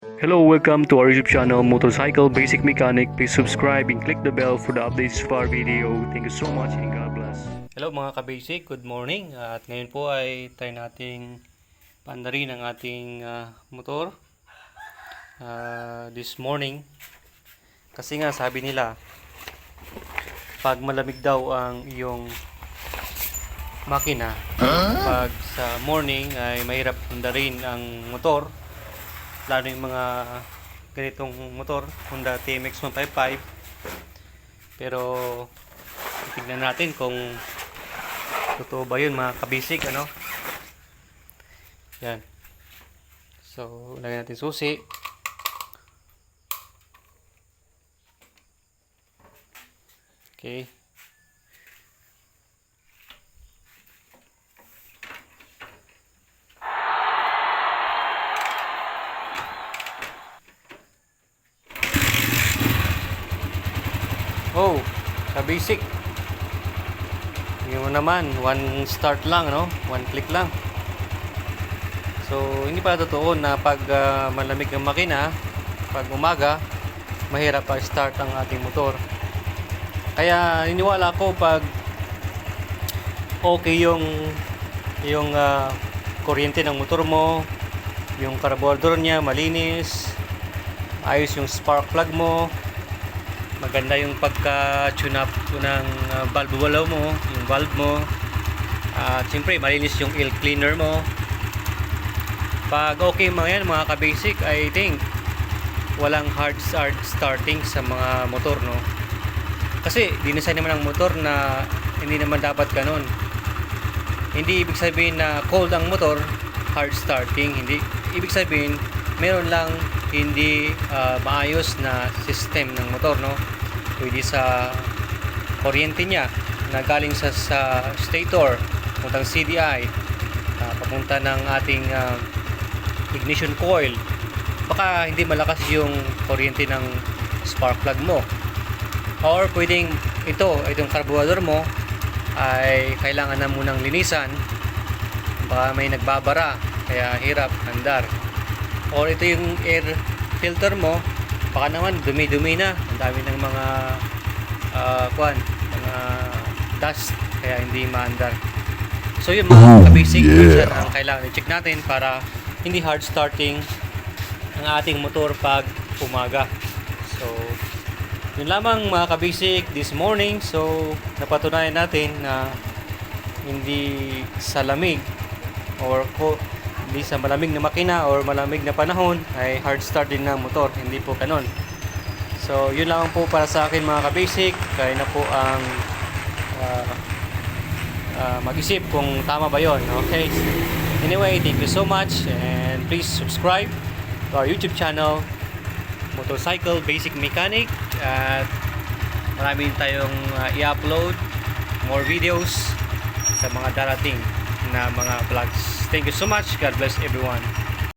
Hello, welcome to our YouTube channel, Motorcycle Basic Mechanic. Please subscribe and click the bell for the updates of our video. Thank you so much and God bless. Hello mga ka-basic, good morning. At ngayon po ay try nating paandarin ang ating motor this morning. Kasi nga sabi nila, pag malamig daw ang iyong makina, pag sa morning ay mahirap andarin ang motor, lalo yung mga ganitong motor, Honda TMX 155. Pero tignan natin kung totoo ba yun mga ka-basic, ano? Yan. So, lagyan natin susi. Okay. Oh, ka-basic. Yung naman, one start lang, no? One click lang. So, hindi pala totoo na pag malamig ang makina, pag umaga, mahirap pa start ang ating motor. Kaya niniwala ko pag okay yung kuryente ng motor mo, yung carburetor niya malinis, ayos yung spark plug mo, maganda yung pagka-tune up ng valve mo, yung valve mo, at siyempre malinis yung oil cleaner mo. Pag okay mga yan mga ka-basic, I think walang hard start starting sa mga motor, no? Kasi dinesign naman ang motor na hindi naman dapat ganun. Hindi ibig sabihin na cold ang motor, hard starting. Hindi ibig sabihin meron lang hindi maayos na system ng motor, no? Pwede sa kuryente niya na galing sa stator, papuntang CDI, papunta ng ating ignition coil. Baka hindi malakas yung kuryente ng spark plug mo. Or pwedeng itong carburetor mo ay kailangan na munang linisan, baka may nagbabara kaya hirap andar. Or ito yung air filter mo, baka naman dumi-dumi na, ang dami ng mga mga dust kaya hindi maandar. So yun mga ka-basic, ang kailangan i-check natin para hindi hard starting ang ating motor pag umaga. So yun lamang mga ka-basic this morning. So napatunayan natin na hindi sa lamig or hindi sa malamig na makina or malamig na panahon ay hard start din ng motor. Hindi po kanon. So yun lamang po para sa akin mga ka-basic. Kaya na po ang mag-isip kung tama ba yon. Okay. Anyway, thank you so much and please subscribe to our YouTube channel, Motorcycle Basic Mechanic, at marami tayong i-upload more videos sa mga darating na mga vlogs. Thank you so much. God bless everyone.